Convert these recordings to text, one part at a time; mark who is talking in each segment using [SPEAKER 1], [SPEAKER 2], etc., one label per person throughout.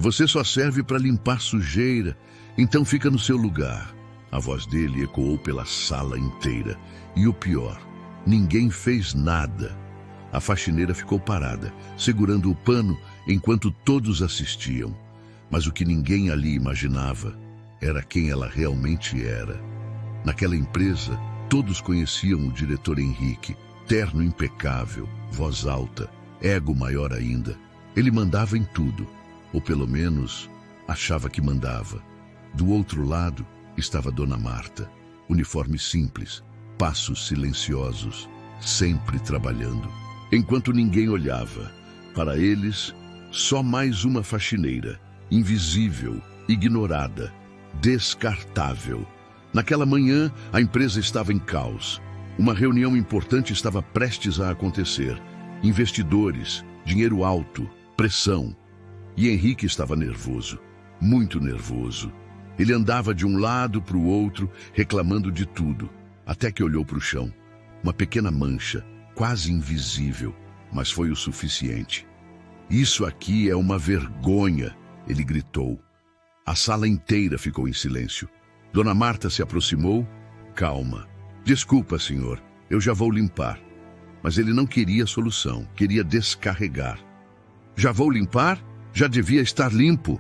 [SPEAKER 1] Você só serve para limpar sujeira, então fica no seu lugar. A voz dele ecoou pela sala inteira. E o pior, ninguém fez nada. A faxineira ficou parada, segurando o pano enquanto todos assistiam. Mas o que ninguém ali imaginava era quem ela realmente era. Naquela empresa, todos conheciam o diretor Henrique, terno impecável, voz alta, ego maior ainda. Ele mandava em tudo, ou pelo menos achava que mandava. Do outro lado estava Dona Marta, uniforme simples, passos silenciosos, sempre trabalhando. Enquanto ninguém olhava, para eles, só mais uma faxineira, invisível, ignorada, descartável. Naquela manhã, a empresa estava em caos. Uma reunião importante estava prestes a acontecer. Investidores, dinheiro alto, pressão. E Henrique estava nervoso, muito nervoso. Ele andava de um lado para o outro, reclamando de tudo, até que olhou para o chão. Uma pequena mancha, quase invisível, mas foi o suficiente. Isso aqui é uma vergonha, ele gritou. A sala inteira ficou em silêncio. Dona Marta se aproximou. Calma. Desculpa, senhor, eu já vou limpar. Mas ele não queria solução, queria descarregar. Já vou limpar? Já devia estar limpo.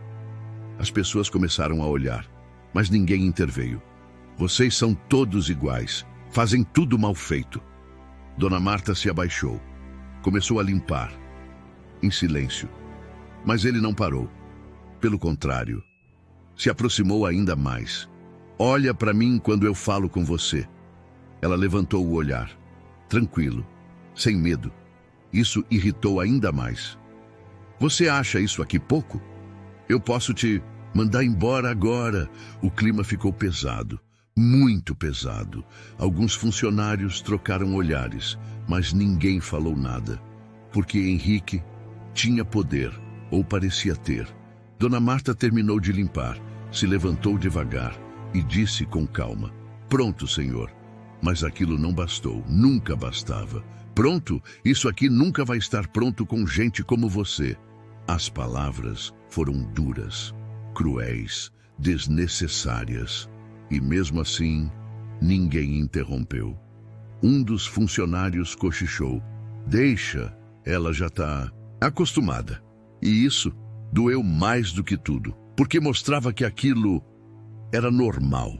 [SPEAKER 1] As pessoas começaram a olhar, mas ninguém interveio. Vocês são todos iguais, fazem tudo mal feito. Dona Marta se abaixou. Começou a limpar, em silêncio. Mas ele não parou. Pelo contrário, se aproximou ainda mais. Olha para mim quando eu falo com você. Ela levantou o olhar, tranquilo, sem medo. Isso irritou ainda mais. Você acha isso aqui pouco? Eu posso te mandar embora agora. O clima ficou pesado, muito pesado. Alguns funcionários trocaram olhares, mas ninguém falou nada. Porque Henrique tinha poder, ou parecia ter. Dona Marta terminou de limpar, se levantou devagar e disse com calma: Pronto, senhor. Mas aquilo não bastou, nunca bastava. Pronto? Isso aqui nunca vai estar pronto com gente como você. As palavras foram duras, cruéis, desnecessárias. E mesmo assim, ninguém interrompeu. Um dos funcionários cochichou. Deixa, ela já está acostumada. E isso doeu mais do que tudo, porque mostrava que aquilo era normal.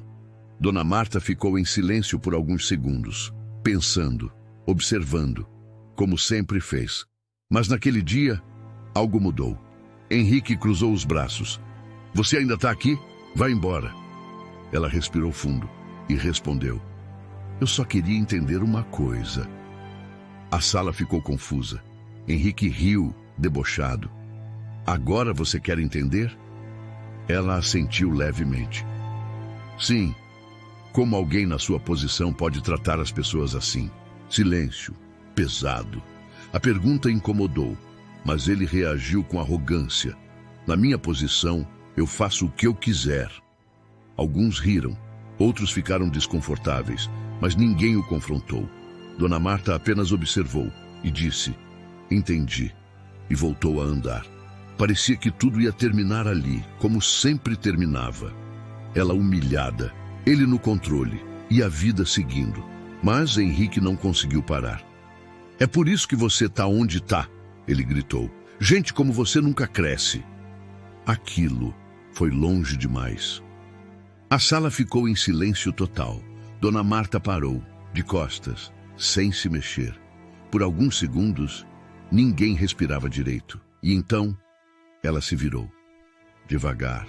[SPEAKER 1] Dona Marta ficou em silêncio por alguns segundos, pensando, observando, como sempre fez. Mas naquele dia, algo mudou. Henrique cruzou os braços. Você ainda está aqui? Vai embora. Ela respirou fundo e respondeu: Eu só queria entender uma coisa. A sala ficou confusa. Henrique riu, debochado. Agora você quer entender? Ela assentiu levemente. Sim. Como alguém na sua posição pode tratar as pessoas assim? Silêncio, pesado. A pergunta incomodou, mas ele reagiu com arrogância. Na minha posição, eu faço o que eu quiser. Alguns riram, outros ficaram desconfortáveis, mas ninguém o confrontou. Dona Marta apenas observou e disse: Entendi, e voltou a andar. Parecia que tudo ia terminar ali, como sempre terminava. Ela humilhada, ele no controle e a vida seguindo. Mas Henrique não conseguiu parar. É por isso que você está onde está, ele gritou. Gente como você nunca cresce. Aquilo foi longe demais. A sala ficou em silêncio total. Dona Marta parou, de costas, sem se mexer. Por alguns segundos, ninguém respirava direito. E então, ela se virou. Devagar,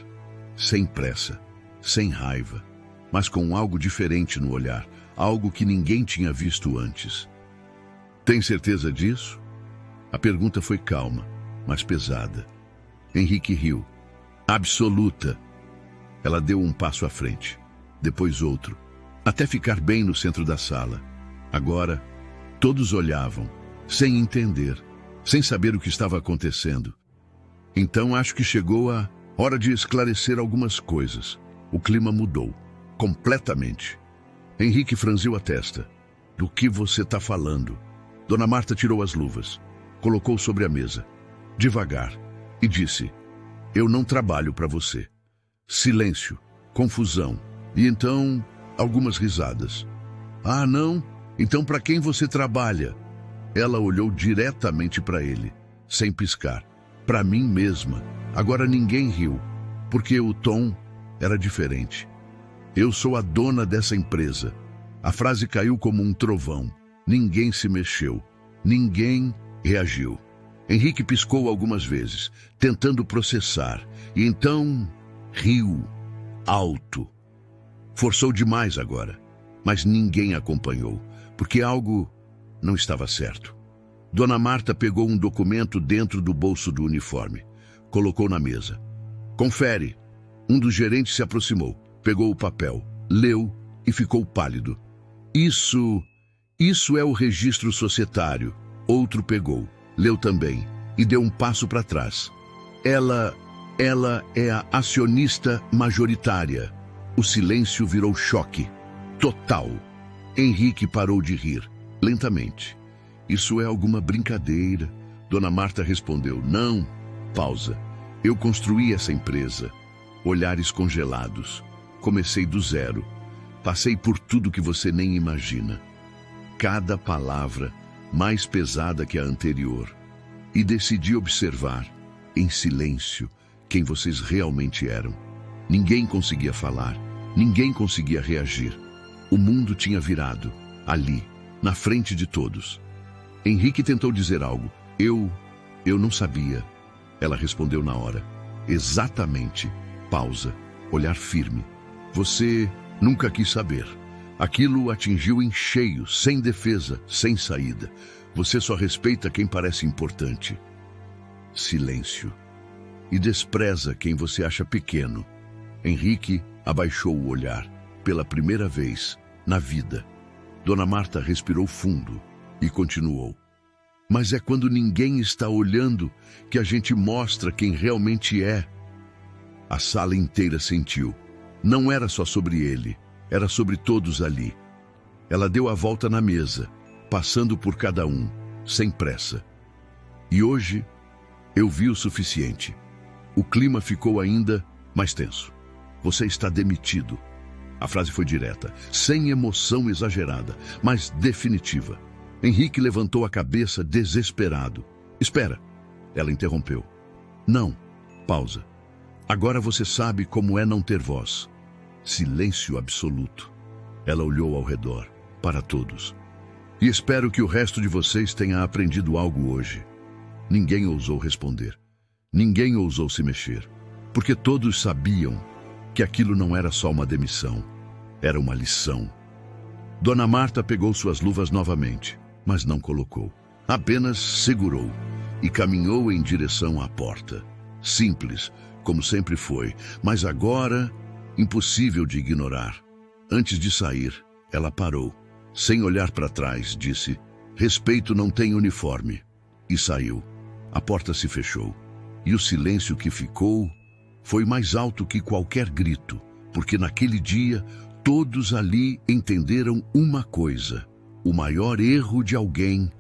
[SPEAKER 1] sem pressa, sem raiva, mas com algo diferente no olhar, algo que ninguém tinha visto antes. Tem certeza disso? A pergunta foi calma, mas pesada. Henrique riu. Absoluta. Ela deu um passo à frente, depois outro, até ficar bem no centro da sala. Agora, todos olhavam, sem entender, sem saber o que estava acontecendo. Então acho que chegou a hora de esclarecer algumas coisas. O clima mudou, completamente. Henrique franziu a testa. Do que você está falando? Dona Marta tirou as luvas, colocou sobre a mesa, devagar, e disse: Eu não trabalho para você. Silêncio, confusão e então algumas risadas. Ah, não? Então para quem você trabalha? Ela olhou diretamente para ele, sem piscar. Para mim mesma. Agora ninguém riu, porque o tom era diferente. Eu sou a dona dessa empresa. A frase caiu como um trovão. Ninguém se mexeu. Ninguém reagiu. Henrique piscou algumas vezes, tentando processar, e então riu, alto. Forçou demais agora, mas ninguém acompanhou, porque algo não estava certo. Dona Marta pegou um documento dentro do bolso do uniforme, colocou na mesa. Confere. Um dos gerentes se aproximou, pegou o papel, leu e ficou pálido. Isso é o registro societário. Outro pegou, leu também e deu um passo para trás. Ela é a acionista majoritária. O silêncio virou choque. Total. Henrique parou de rir, lentamente. Isso é alguma brincadeira? Dona Marta respondeu, não. Pausa. Eu construí essa empresa. Olhares congelados. Comecei do zero. Passei por tudo que você nem imagina. Cada palavra mais pesada que a anterior. E decidi observar, em silêncio, quem vocês realmente eram. Ninguém conseguia falar. Ninguém conseguia reagir. O mundo tinha virado, ali, na frente de todos. Henrique tentou dizer algo. Eu não sabia. Ela respondeu na hora. Exatamente. Pausa. Olhar firme. Você nunca quis saber. Aquilo atingiu em cheio, sem defesa, sem saída. Você só respeita quem parece importante. Silêncio. E despreza quem você acha pequeno. Henrique abaixou o olhar, pela primeira vez na vida. Dona Marta respirou fundo e continuou. Mas é quando ninguém está olhando que a gente mostra quem realmente é. A sala inteira sentiu. Não era só sobre ele, era sobre todos ali. Ela deu a volta na mesa, passando por cada um, sem pressa. E hoje, eu vi o suficiente. O clima ficou ainda mais tenso. Você está demitido. A frase foi direta, sem emoção exagerada, mas definitiva. Henrique levantou a cabeça desesperado. Espera, ela interrompeu. Não, pausa. Agora você sabe como é não ter voz. Silêncio absoluto. Ela olhou ao redor, para todos. E espero que o resto de vocês tenha aprendido algo hoje. Ninguém ousou responder. Ninguém ousou se mexer. Porque todos sabiam que aquilo não era só uma demissão. Era uma lição. Dona Marta pegou suas luvas novamente, mas não colocou. Apenas segurou e caminhou em direção à porta. Simples, como sempre foi, mas agora impossível de ignorar. Antes de sair, ela parou. Sem olhar para trás, disse, respeito não tem uniforme. E saiu. A porta se fechou. E o silêncio que ficou foi mais alto que qualquer grito, porque naquele dia todos ali entenderam uma coisa. O maior erro de alguém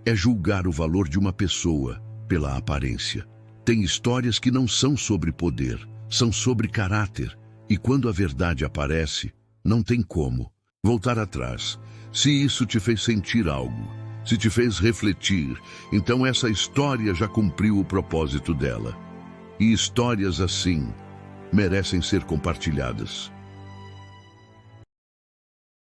[SPEAKER 1] é julgar o valor de uma pessoa pela aparência. Tem histórias que não são sobre poder, são sobre caráter. E quando a verdade aparece, não tem como voltar atrás. Se isso te fez sentir algo, se te fez refletir, então essa história já cumpriu o propósito dela. E histórias assim merecem ser compartilhadas.